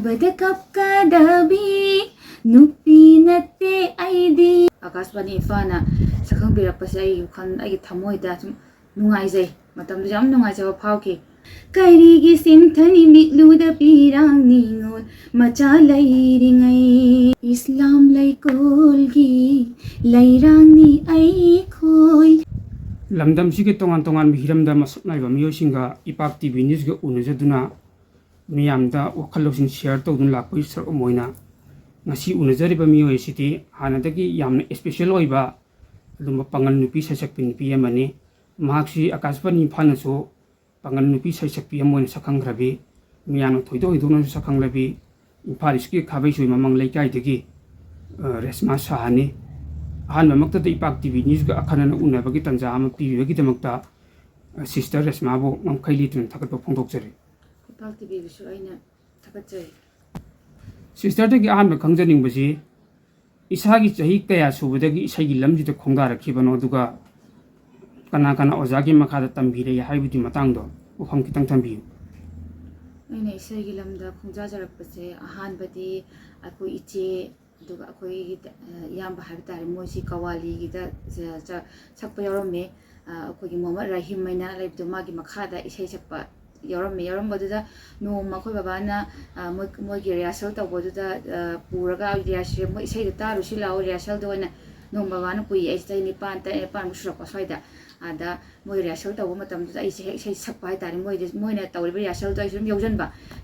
ꯎꯕꯗ ꯀꯞꯀꯗꯕꯤ ꯅꯨꯄꯤ ꯅꯠꯇꯦ ꯑꯩꯗꯤ. ꯑꯀꯥꯁꯕꯥꯅꯤ ꯏꯝꯐꯥꯜꯅ ꯁꯛꯈꯪꯕꯤꯔꯛꯄꯁꯦ ꯑꯩꯒꯤ ꯋꯥꯈꯜ ꯑꯩꯒꯤ ꯊꯃꯣꯏꯗ ꯁꯨꯝ ꯅꯨꯡꯉꯥꯏꯖꯩ. ꯃꯇꯝꯗꯨ ꯌꯥꯝ ꯅꯨꯡꯉꯥꯏꯖꯕ ꯐꯥꯎꯈꯤ. ꯀꯔꯤꯒꯤ ꯁꯤꯟꯊꯅꯤ ꯃꯤꯠꯂꯨꯗ ꯄꯤꯔꯥꯡ ꯅꯤꯉꯣꯜ ꯃꯆꯥ ꯂꯩꯔꯤꯉꯩ ꯏꯁꯂꯥꯝ ꯂꯩꯀꯣꯜꯒꯤ ꯂꯩꯔꯥꯡꯅꯤ ꯑꯩꯈꯣꯏ. ꯂꯝꯗꯝꯁꯤꯒꯤ ꯇꯣꯉꯥꯟ ꯇꯣꯉꯥꯟꯕ ꯍꯤꯔꯝꯗ ꯃꯁꯛ ꯅꯥꯏꯕ ꯃꯤꯑꯣꯏꯁꯤꯡꯒ ꯏꯄꯥꯛ ꯇꯤꯚꯤ ꯅ꯭ꯌꯨꯁꯒ ꯎꯅꯖꯗꯨꯅ ꯃꯤꯌꯥꯝꯗ ꯋꯥꯈꯜ ꯂꯧꯁꯤꯡ ꯁꯦꯌꯔ ꯇꯧꯗꯨꯅ ꯂꯥꯛꯄꯒꯤ ꯁꯔꯨꯛ ꯑꯃ ꯑꯣꯏꯅ ꯉꯁꯤ ꯎꯅꯖꯔꯤꯕ ꯃꯤꯑꯣꯏ ꯑꯁꯤꯗꯤ ꯍꯥꯟꯅꯗꯒꯤ ꯌꯥꯝꯅ ꯏꯁꯄꯦꯁꯦꯜ ꯑꯣꯏꯕ ꯑꯗꯨꯝꯕ ꯄꯥꯡꯒꯜ ꯅꯨꯄꯤ ꯁꯩꯁꯛꯄꯤ ꯅꯨꯄꯤ ꯑꯃꯅꯤ. ꯃꯍꯥꯛꯁꯤ ꯑꯀꯥꯁꯕꯥꯅꯤ ꯏꯝꯐꯥꯜꯅꯁꯨ ꯄꯥꯡꯒꯜ ꯅꯨꯄꯤ ꯁꯩꯁꯛꯄꯤ ꯑꯃ ꯑꯣꯏꯅ ꯁꯛꯈꯪꯈ꯭ꯔꯕꯤ. ꯃꯤꯌꯥꯝꯅ ꯊꯣꯏꯗꯣꯛ ꯍꯦꯟꯗꯣꯛꯅꯁꯨ ꯁꯛꯈꯪꯂꯕꯤ ꯏꯝꯐꯥꯜ ꯏꯁꯀꯤ ꯈꯥꯕꯩꯁꯣꯏ ꯃꯃꯥꯡ ꯂꯩꯀꯥꯏꯗꯒꯤ ꯔꯦꯁꯃꯥ ꯁꯥꯍꯅꯤ. ꯑꯍꯥꯟꯕꯃꯛꯇꯗ ꯏꯄꯥꯛ ꯇꯤꯚꯤ ꯅ꯭ꯌꯨꯁꯒ ꯑꯈꯟꯅꯅ ꯎꯅꯕꯒꯤ ꯇꯥꯟꯖꯥ ꯑꯃ ꯄꯤꯕꯤꯕꯒꯤꯗꯃꯛꯇ ꯁꯤꯁꯇꯔ ꯔꯦꯁꯃꯥꯕꯨ ꯉꯝꯈꯩ ꯂꯩꯇꯅ ꯊꯥꯒꯠꯄ ꯐꯣꯡꯗꯣꯛꯆꯔꯤ. ꯏꯄꯥꯛ ꯇꯤꯚꯤꯕꯨꯁꯨ ꯑꯩꯅ ꯊꯥꯒꯠꯆꯔꯤ. ꯁꯤꯁꯇꯔꯗꯒꯤ ꯑꯍꯥꯟꯕ ꯈꯪꯖꯅꯤꯡꯕꯁꯤ ꯏꯁꯥꯒꯤ ꯆꯍꯤ ꯀꯌꯥ ꯁꯨꯕꯗꯒꯤ ꯏꯁꯩꯒꯤ ꯂꯝꯁꯤꯗ ꯈꯣꯡꯗꯥꯔꯛꯈꯤꯕꯅꯣ, ꯑꯗꯨꯒ ꯀꯅꯥ ꯀꯅꯥ ꯑꯣꯖꯥꯒꯤ ꯃꯈꯥꯗ ꯇꯝꯕꯤꯔꯛꯏ ꯍꯥꯏꯕꯒꯤ ꯃꯇꯥꯡꯗꯣ ꯋꯥꯐꯝ ꯈꯤꯇꯪ ꯊꯝꯕꯤꯌꯨ. ꯑꯩꯅ ꯏꯁꯩꯒꯤ ꯂꯝꯗ ꯈꯣꯡꯖꯥꯖꯔꯛꯄꯁꯦ ꯑꯍꯥꯟꯕꯗꯤ ꯑꯩꯈꯣꯏ ꯏꯆꯦ ꯑꯗꯨꯒ ꯑꯩꯈꯣꯏꯒꯤ ꯏꯌꯥꯝꯕ ꯍꯥꯏꯕ ꯇꯥꯔꯦ, ꯃꯣꯏꯁꯤ ꯀꯋꯥꯂꯤꯒꯤꯗ ꯁꯛꯄ ꯌꯥꯎꯔꯝꯃꯦ. ꯑꯩꯈꯣꯏꯒꯤ ꯃꯣꯍꯃꯠ ꯔꯥꯍꯤꯝ ꯍꯥꯏꯅ ꯂꯩꯕꯗꯣ ꯃꯥꯒꯤ ꯃꯈꯥꯗ ꯏꯁꯩ ꯁꯛꯄ ꯌꯥꯎꯔꯝꯕꯗꯨꯗ ꯅꯣꯡꯃ ꯑꯩꯈꯣꯏ ꯕꯕꯥꯅ ꯃꯣꯏꯒꯤ ꯔꯤꯍꯔꯁꯦꯜ ꯇꯧꯕꯗꯨꯗ ꯄꯨꯔꯒ ꯃꯣꯏ ꯏꯁꯩꯗꯣ ꯇꯥꯔꯨꯁꯤ ꯂꯥꯛꯑꯣ ꯔꯤꯍꯔꯁꯦꯜꯗ ꯑꯣꯏꯅ ꯅꯣꯡꯃ ꯕꯕꯥꯅ ꯄꯨꯏ. ꯑꯩꯁꯦ ꯆꯍꯤ ꯇꯔꯦꯠ ꯅꯤꯄꯥꯟꯃꯨꯛ ꯁꯨꯔꯛꯄ ꯁ꯭ꯋꯥꯏꯗ. ꯑꯗ ꯃꯣꯏ ꯔꯤꯍꯔꯁꯦꯜ ꯇꯧꯕ ꯃꯇꯝꯗꯨꯗ ꯑꯩꯁꯦ ꯍꯦꯛ ꯏꯁꯩ ꯁꯛꯄ ꯍꯥꯏꯇꯥꯔꯦ. ꯃꯣꯏꯅ ꯇꯧꯔꯤꯕ ꯔꯤꯍꯔꯁꯦꯜꯗꯣ ꯑꯩꯁꯨ ꯑꯗꯨꯝ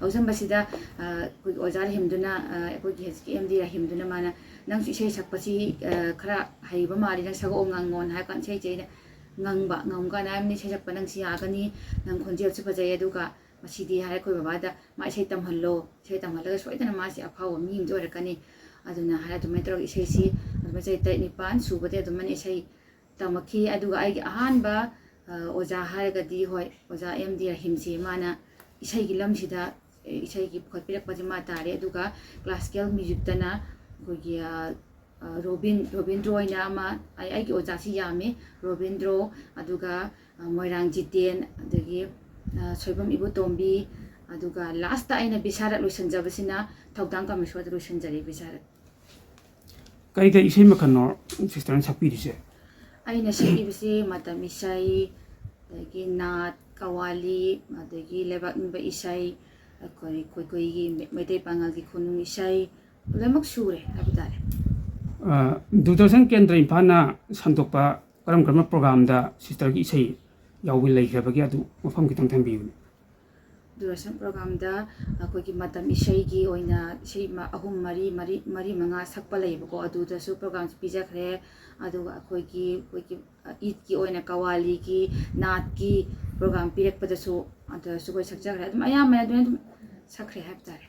ꯌꯥꯎꯁꯟꯕꯁꯤꯗ ꯑꯩꯈꯣꯏꯒꯤ ꯑꯣꯖꯥ ꯔꯥꯍꯤꯝꯗꯨꯅ ꯑꯩꯈꯣꯏꯒꯤ ꯍꯧꯖꯤꯛꯀꯤ MD ꯔꯥꯍꯤꯝꯗꯨꯅ ꯃꯥꯅ ꯅꯪꯁꯨ ꯏꯁꯩ ꯁꯛꯄꯁꯤ ꯈꯔ ꯍꯩꯕ ꯃꯥꯜꯂꯤ, ꯅꯪ ꯁꯛꯑꯣ ꯉꯪꯉꯣꯅ ꯍꯥꯏꯕ ꯀꯥꯟꯗ ꯏꯁꯩꯁꯦ ꯑꯩꯅ ꯉꯪꯀꯥꯟꯗ ꯍꯥꯏꯕꯅꯤ ꯏꯁꯩ ꯁꯛꯄ ꯅꯪꯁꯤ ꯌꯥꯒꯅꯤ, ꯅꯪ ꯈꯣꯟꯖꯦꯜꯁꯨ ꯐꯖꯩ, ꯑꯗꯨꯒ ꯃꯁꯤꯗꯤ ꯍꯥꯏꯔꯦ ꯑꯩꯈꯣꯏ ꯕꯕꯥꯗ ꯃꯥ ꯏꯁꯩ ꯇꯝꯍꯜꯂꯣ, ꯏꯁꯩ ꯇꯝꯍꯜꯂꯒ ꯁꯣꯏꯗꯅ ꯃꯥꯁꯤ ꯑꯐꯥꯎꯕ ꯃꯤ ꯑꯃꯗꯤ ꯑꯣꯏꯔꯛꯀꯅꯤ. ꯑꯗꯨꯅ ꯍꯥꯏꯔ ꯑꯗꯨꯃꯥꯏꯅ ꯇꯧꯔꯒ ꯏꯁꯩꯁꯤ ꯑꯗꯨꯃꯥꯏꯅ ꯆꯍꯤ 8-9 ꯁꯨꯕꯗꯩ ꯑꯗꯨꯃꯥꯏꯅ ꯏꯁꯩ ꯇꯝꯃꯛꯈꯤ. ꯑꯗꯨꯒ ꯑꯩꯒꯤ ꯑꯍꯥꯟꯕ ꯑꯣꯖꯥ ꯍꯥꯏꯔꯒꯗꯤ ꯍꯣꯏ ꯑꯣꯖꯥ MD ꯔꯥꯍꯤꯝꯁꯤ ꯃꯥꯅ ꯏꯁꯩꯒꯤ ꯂꯝꯁꯤꯗ ꯏꯁꯩꯒꯤ ꯄꯨꯈꯠꯄꯤꯔꯛꯄꯁꯦ ꯃꯥ ꯇꯥꯔꯦ. ꯑꯗꯨꯒ ꯀ꯭ꯂꯥꯁꯤꯀꯦꯜ ꯃ꯭ꯌꯨꯖꯤꯛꯇꯅ ꯑꯩꯈꯣꯏꯒꯤ ꯔꯣꯕꯤꯟꯗ꯭ꯔꯣ ꯑꯣꯏꯅ ꯑꯃ ꯑꯩꯒꯤ ꯑꯣꯖꯥꯁꯤ ꯌꯥꯝꯃꯤ. ꯔꯣꯕꯤꯟꯗ꯭ꯔꯣ, ꯑꯗꯨꯒ ꯃꯣꯏꯔꯥꯡ ꯖꯤꯇꯦꯟ, ꯑꯗꯒꯤ ꯁꯣꯏꯕꯝ ꯏꯕꯨꯇꯣꯝꯕꯤ, ꯑꯗꯨꯒ ꯂꯥꯁꯇ ꯑꯩꯅ ꯕꯤꯁꯥꯔꯠ ꯂꯣꯏꯁꯤꯟꯖꯕꯁꯤꯅ ꯊꯧꯗꯥꯡ ꯀꯥꯃꯦꯁꯣꯔꯗ ꯂꯣꯏꯁꯤꯟꯖꯔꯤ. ꯕꯤꯁꯥꯔꯠ ꯀꯔꯤ ꯀꯔꯤ ꯏꯁꯩ ꯃꯈꯜꯅꯣ ꯁꯤꯁꯇꯔꯅ ꯁꯛꯄꯤꯔꯤꯁꯦ? ꯑꯩꯅ ꯁꯛꯏꯕꯁꯤ ꯃꯇꯝ ꯏꯁꯩ, ꯑꯗꯒꯤ ꯅꯥꯠ, ꯀꯋꯥꯂꯤ, ꯑꯗꯒꯤ ꯂꯩꯕꯥꯛ ꯅꯤꯡꯕ ꯏꯁꯩ, ꯑꯩꯈꯣꯏꯒꯤ ꯃꯩꯇꯩ ꯄꯥꯉꯜꯒꯤ ꯈꯨꯅꯨꯡ ꯏꯁꯩ, ꯂꯣꯏꯅꯃꯛ ꯁꯨꯔꯦ ꯍꯥꯏꯕ ꯇꯥꯔꯦ. ꯗꯨꯔꯗꯔꯁꯟ ꯀꯦꯟꯗ꯭ꯔ ꯏꯝꯐꯥꯜꯅ ꯁꯟꯗꯣꯛꯄ ꯀꯔꯝꯕ ꯄ꯭ꯔꯣꯒ꯭ꯔꯥꯝꯗ ꯁꯤꯁꯇꯔꯒꯤ ꯏꯁꯩ ꯌꯥꯎꯕ ꯂꯩꯈ꯭ꯔꯕꯒꯦ, ꯑꯗꯨ ꯃꯐꯝ ꯈꯤꯇꯪ ꯊꯝꯕꯤꯌꯨ. ꯗꯨꯔꯗꯔꯁꯟ ꯄ꯭ꯔꯣꯒ꯭ꯔꯥꯝꯗ ꯑꯩꯈꯣꯏꯒꯤ ꯃꯇꯝ ꯏꯁꯩꯒꯤ ꯑꯣꯏꯅ ꯏꯁꯩ 3-4 ꯁꯛꯄ ꯂꯩꯌꯦꯕꯀꯣ, ꯑꯗꯨꯗꯁꯨ ꯄ꯭ꯔꯣꯒ꯭ꯔꯥꯝꯁꯤ ꯄꯤꯖꯈ꯭ꯔꯦ. ꯑꯗꯨꯒ ꯑꯩꯈꯣꯏꯒꯤ ꯏꯗꯀꯤ ꯑꯣꯏꯅ ꯀꯋꯥꯂꯤꯒꯤ, ꯅꯥꯠꯀꯤ ꯄ꯭ꯔꯣꯒ꯭ꯔꯥꯝ ꯄꯤꯔꯛꯄꯗꯁꯨ ꯑꯗꯨꯗꯁꯨ ꯑꯩꯈꯣꯏ ꯁꯛꯆꯈ꯭ꯔꯦ. ꯑꯗꯨꯝ ꯑꯌꯥꯝꯕꯅ ꯑꯗꯨꯝ ꯁꯛꯈ꯭ꯔꯦ ꯍꯥꯏꯕ ꯇꯥꯔꯦ.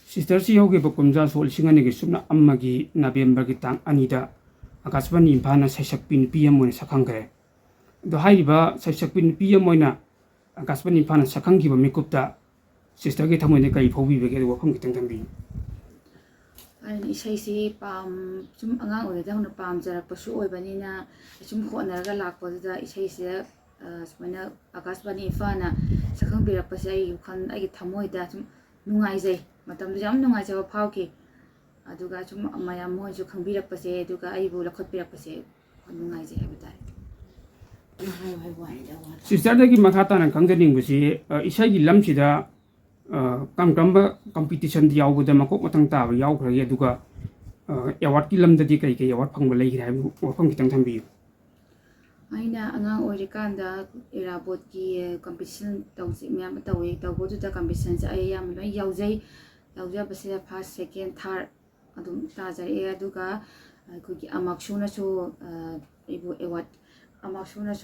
ꯁꯤꯁꯇꯔꯁꯤ ꯍꯧꯈꯤꯕ ꯀꯨꯝꯖꯥ ꯁꯣꯛ 2021ꯒꯤ ꯅꯕꯦꯝꯕꯔꯒꯤ ꯇꯥꯡ 2ꯗ ꯑꯀꯥꯁꯕꯥꯅꯤ ꯏꯝꯐꯥꯜꯅ ꯁꯩꯁꯛꯄꯤ ꯅꯨꯄꯤ ꯑꯃ ꯑꯣꯏꯅ ꯁꯛꯈꯪꯈ꯭ꯔꯦ. ꯑꯗꯣ ꯍꯥꯏꯔꯤꯕ ꯁꯩꯁꯛꯄꯤ ꯅꯨꯄꯤ ꯑꯃ ꯑꯣꯏꯅ ꯑꯀꯥꯁꯕꯥꯅꯤ ꯏꯝꯐꯥꯜꯅ ꯁꯛꯈꯪꯈꯤꯕ ꯃꯤꯀꯨꯞꯇ ꯁꯤꯁꯇꯔꯒꯤ ꯊꯃꯣꯏꯗ ꯀꯔꯤ ꯐꯥꯎꯕꯤꯕꯒꯦ, ꯑꯗꯨ ꯋꯥꯐꯝ ꯈꯤꯇꯪ ꯊꯝꯕꯤꯌꯨ. ꯑꯩꯅ ꯏꯁꯩꯁꯤ ꯁꯨꯝ ꯑꯉꯥꯡ ꯑꯣꯏꯔꯤꯉꯩꯗ ꯍꯧꯅ ꯄꯥꯝꯖꯔꯛꯄꯁꯨ ꯑꯣꯏꯕꯅꯤꯅ ꯁꯨꯝ ꯍꯣꯠꯅꯔꯒ ꯂꯥꯛꯄꯗꯨꯗ ꯏꯁꯩꯁꯤꯗ ꯁꯨꯃꯥꯏꯅ ꯑꯀꯥꯁꯕꯥꯅꯤ ꯏꯝꯐꯥꯜꯅ ꯁꯛꯈꯪꯕꯤꯔꯛꯄꯁꯦ ꯑꯩꯒꯤ ꯋꯥꯈꯜ ꯑꯩꯒꯤ ꯊꯃꯣꯏꯗ ꯁꯨꯝ ꯅꯨꯡꯉꯥꯏꯖꯩ. ꯃꯇꯝꯗꯨ ꯌꯥꯝ ꯅꯨꯡꯉꯥꯏꯖꯕ ꯐꯥꯎꯈꯤ. ꯑꯗꯨꯒ ꯁꯨꯝ ꯃꯌꯥꯝ ꯃꯣꯏꯁꯨ ꯈꯪꯕꯤꯔꯛꯄꯁꯦ, ꯑꯗꯨꯒ ꯑꯩꯕꯨ ꯂꯧꯈꯠꯄꯤꯔꯛꯄꯁꯦ ꯅꯨꯡꯉꯥꯏꯖꯩ ꯍꯥꯏꯕ ꯇꯥꯔꯦ. ꯁꯤꯁꯇꯔꯗꯒꯤ ꯃꯈꯥ ꯇꯥꯅ ꯈꯪꯖꯅꯤꯡꯕꯁꯤ ꯏꯁꯩꯒꯤ ꯂꯝꯁꯤꯗ ꯀꯔꯝꯕ ꯀꯝꯄꯤꯇꯤꯁꯟꯗ ꯌꯥꯎꯕꯗ ꯃꯀꯣꯛ ꯃꯊꯪ ꯇꯥꯕ ꯌꯥꯎꯈ꯭ꯔꯒꯦ, ꯑꯗꯨꯒ ꯑꯦꯋꯥꯔꯗꯀꯤ ꯂꯝꯗꯗꯤ ꯀꯔꯤ ꯑꯦꯋꯥꯔꯗ ꯐꯪꯕ ꯂꯩꯈ꯭ꯔꯦ ꯍꯥꯏꯕ ꯋꯥꯐꯝ ꯈꯤꯇꯪ ꯊꯝꯕꯤꯌꯨ. ꯑꯩꯅ ꯑꯉꯥꯡ ꯑꯣꯏꯔꯤꯀꯥꯟꯗ ꯏꯔꯥꯕꯣꯠꯀꯤ ꯀꯝꯄꯤꯇꯤꯁꯟ ꯃꯌꯥꯝ ꯑꯃ ꯇꯧꯕꯗꯨꯗ ꯀꯝꯄꯤꯇꯤꯁꯟꯁꯦ ꯑꯩ ꯑꯌꯥꯝꯕ ꯂꯣꯏ ꯌꯥꯎꯖꯕꯁꯤꯗ ꯐꯥꯔꯁ, ꯁꯦꯀꯦꯟ, ꯊꯥꯔꯠ ꯑꯗꯨꯝ ꯇꯥꯖꯔꯛꯑꯦ. ꯑꯗꯨꯒ ꯑꯩꯈꯣꯏꯒꯤ ꯑꯃꯥꯛꯁꯨꯅꯁꯨ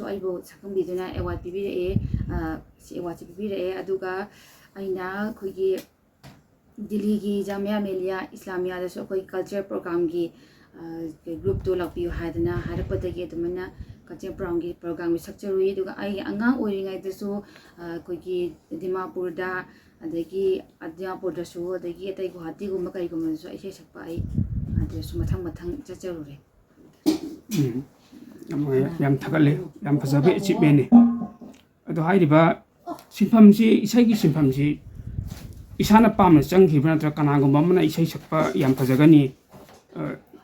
ꯑꯩꯕꯨ ꯁꯛꯈꯪꯕꯤꯗꯨꯅ ꯑꯦꯋꯥꯔꯗ ꯄꯤꯕꯤꯔꯛꯑꯦ. ꯑꯦꯋꯥꯔꯗꯁꯤ ꯄꯤꯕꯤꯔꯛꯑꯦ. ꯑꯗꯨꯒ ꯑꯩꯅ ꯑꯩꯈꯣꯏꯒꯤ ꯗꯤꯜꯂꯤꯒꯤ ꯖꯥꯃꯤꯌꯥ ꯃꯤꯂꯤꯌꯥ ꯏꯁꯂꯥꯃꯤꯌꯥꯗꯁꯨ ꯑꯩꯈꯣꯏ ꯀꯜꯆꯔ ꯄ꯭ꯔꯣꯒ꯭ꯔꯥꯝꯒꯤ ꯒ꯭ꯔꯨꯞꯇꯨ ꯂꯥꯛꯄꯤꯌꯨ ꯍꯥꯏꯗꯅ ꯍꯥꯏꯔꯛꯄꯗꯒꯤ ꯑꯗꯨꯃꯥꯏꯅ ꯀꯜꯆꯔ ꯄ꯭ꯔꯣꯒ꯭ꯔꯥꯝꯒꯤ ꯁꯛꯆꯔꯨꯏ. ꯑꯗꯨꯒ ꯑꯩꯒꯤ ꯑꯉꯥꯡ ꯑꯣꯏꯔꯤꯉꯩꯗꯁꯨ ꯑꯩꯈꯣꯏꯒꯤ ꯗꯤꯃꯥꯄꯨꯔꯗꯁꯨ, ꯑꯗꯒꯤ ꯑꯇꯩ ꯒꯨꯋꯥꯍꯥꯇꯤꯒꯨꯝꯕ ꯀꯔꯤꯒꯨꯝꯕꯗꯁꯨ ꯏꯁꯩ ꯁꯛꯄ ꯑꯩ ꯑꯗꯨꯗꯁꯨ ꯃꯊꯪ ꯆꯠꯆꯔꯨꯔꯦ. ꯌꯥꯝ ꯊꯥꯒꯠꯂꯦ, ꯌꯥꯝ ꯐꯖꯕ ꯑꯦꯆꯤꯞꯃꯦꯟꯅꯤ. ꯑꯗꯣ ꯍꯥꯏꯔꯤꯕ ꯁꯤꯟꯐꯝꯁꯤ, ꯏꯁꯩꯒꯤ ꯁꯤꯟꯐꯝꯁꯤ ꯏꯁꯥꯅ ꯄꯥꯝꯅ ꯆꯪꯈꯤꯕ꯭ꯔꯥ ꯅꯠꯇ꯭ꯔꯒ ꯀꯅꯥꯒꯨꯝꯕ ꯑꯃꯅ ꯏꯁꯩ ꯁꯛꯄ ꯌꯥꯝ ꯐꯖꯒꯅꯤ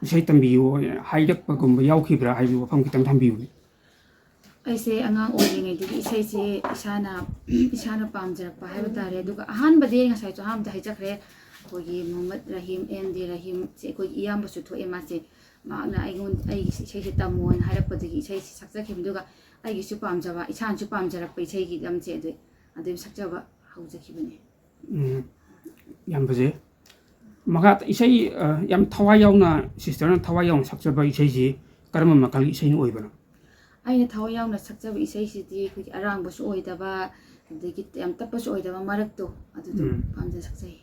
ꯏꯁꯩ ꯇꯝꯕꯤꯌꯨ ꯍꯥꯏꯔꯛꯄꯒꯨꯝꯕ ꯌꯥꯎꯈꯤꯕ꯭ꯔꯥ ꯍꯥꯏꯕꯒꯤ ꯋꯥꯐꯝ ꯈꯤꯇꯪ ꯊꯝꯕꯤꯌꯨꯅꯦ ꯑꯩꯁꯦ ꯑꯉꯥꯡ ꯑꯣꯏꯔꯤꯉꯩꯗꯒꯤ ꯏꯁꯩꯁꯦ ꯏꯁꯥꯅ ꯄꯥꯝꯖꯔꯛꯄ ꯍꯥꯏꯕ ꯇꯥꯔꯦ ꯑꯗꯨꯒ ꯑꯍꯥꯟꯕꯗꯤ ꯉꯁꯥꯏꯁꯨ ꯑꯍꯥꯟꯕꯗ ꯍꯥꯏꯖꯈ꯭ꯔꯦ ꯑꯩꯈꯣꯏꯒꯤ ꯃꯨꯍꯝꯃꯗ ꯔꯍꯤꯝ ꯑꯦꯝ ꯗꯤ ꯔꯍꯤꯝꯁꯦ ꯑꯩꯈꯣꯏꯒꯤ ꯏꯌꯥꯝꯕꯁꯨ ꯊꯣꯛꯑꯦ ꯃꯥꯁꯦ ꯃꯍꯥꯛꯅ ꯑꯩꯒꯤ ꯏꯁꯩꯁꯦ ꯇꯝꯃꯣꯅ ꯍꯥꯏꯔꯛꯄꯗꯒꯤ ꯏꯁꯩꯁꯦ ꯁꯛꯆꯈꯤꯕꯅꯤ ꯑꯗꯨꯒ ꯑꯩꯒꯤꯁꯨ ꯄꯥꯝꯖꯕ ꯏꯁꯥꯅꯁꯨ ꯄꯥꯝꯖꯔꯛꯄ ꯏꯁꯩꯒꯤ ꯂꯝꯁꯦ ꯑꯗꯨ ꯁꯛꯆꯕ ꯍꯧꯖꯈꯤꯕꯅꯤ ꯌꯥꯝ ꯐꯖꯩ ꯃꯈꯥ ꯏꯁꯩ ꯌꯥꯝ ꯊꯋꯥꯏ ꯌꯥꯎꯅ ꯁꯤꯁꯇꯔꯅ ꯊꯋꯥꯏ ꯌꯥꯎꯅ ꯁꯛꯆꯕ ꯏꯁꯩꯁꯤ ꯀꯔꯝꯕ ꯃꯈꯜꯒꯤ ꯏꯁꯩꯅ ꯑꯣꯏꯕꯅꯣ ꯑꯩꯅ ꯊꯋꯥꯏ ꯌꯥꯎꯅ ꯁꯛꯆꯕ ꯏꯁꯩꯁꯤꯗꯤ ꯑꯩꯈꯣꯏꯒꯤ ꯑꯔꯥꯡꯕꯁꯨ ꯑꯣꯏꯗꯕ ꯑꯗꯒꯤ ꯌꯥꯝ ꯇꯞꯄꯁꯨ ꯑꯣꯏꯗꯕ ꯃꯔꯛꯇꯣ ꯑꯗꯨꯗꯣ ꯄꯥꯝꯖ ꯁꯛꯆꯩ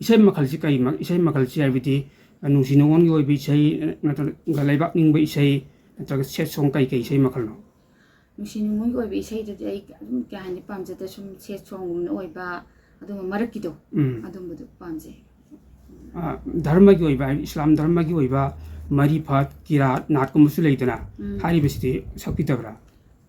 ꯏꯁꯩ ꯃꯈꯜꯁꯤ ꯀꯔꯤ ꯏꯁꯩ ꯃꯈꯜꯁꯤ ꯍꯥꯏꯕꯗꯤ ꯅꯨꯡꯁꯤ ꯅꯨꯡꯉꯣꯟꯒꯤ ꯑꯣꯏꯕ ꯏꯁꯩ ꯅꯠꯇ꯭ꯔꯒ ꯂꯩꯕꯥꯛ ꯅꯤꯡꯕ ꯏꯁꯩ ꯅꯠꯇ꯭ꯔꯒ ꯁꯦꯠ ꯁꯣꯡ ꯀꯩ ꯏꯁꯩ ꯃꯈꯜꯅꯣ ꯅꯨꯡꯁꯤ ꯅꯨꯡꯉꯣꯟꯒꯤ ꯑꯣꯏꯕ ꯏꯁꯩꯗꯗꯤ ꯑꯩ ꯑꯗꯨꯝ ꯀꯌꯥ ꯍꯦꯟꯅ ꯄꯥꯝꯖꯗ ꯁꯨꯝ ꯁꯦꯠ ꯁꯣꯡꯒꯨꯝꯕꯅ ꯑꯣꯏꯕ ꯑꯗꯨꯒꯨꯝꯕ ꯃꯔꯛꯀꯤꯗꯣ ꯑꯗꯨꯝꯕꯗꯣ ꯄꯥꯝꯖꯩ ꯙꯔꯃꯒꯤ ꯑꯣꯏꯕ ꯍꯥꯏꯕꯗꯤ ꯏꯁꯂꯥꯝ ꯙꯔꯃꯒꯤ ꯑꯣꯏꯕ ꯃꯔꯤꯐꯠ ꯀꯤꯔꯥꯠ ꯅꯥꯠꯀꯨꯝꯕꯁꯨ ꯂꯩꯗꯅ ꯍꯥꯏꯔꯤꯕꯁꯤꯗꯤ ꯁꯛꯄꯤꯗꯕ꯭ꯔꯥ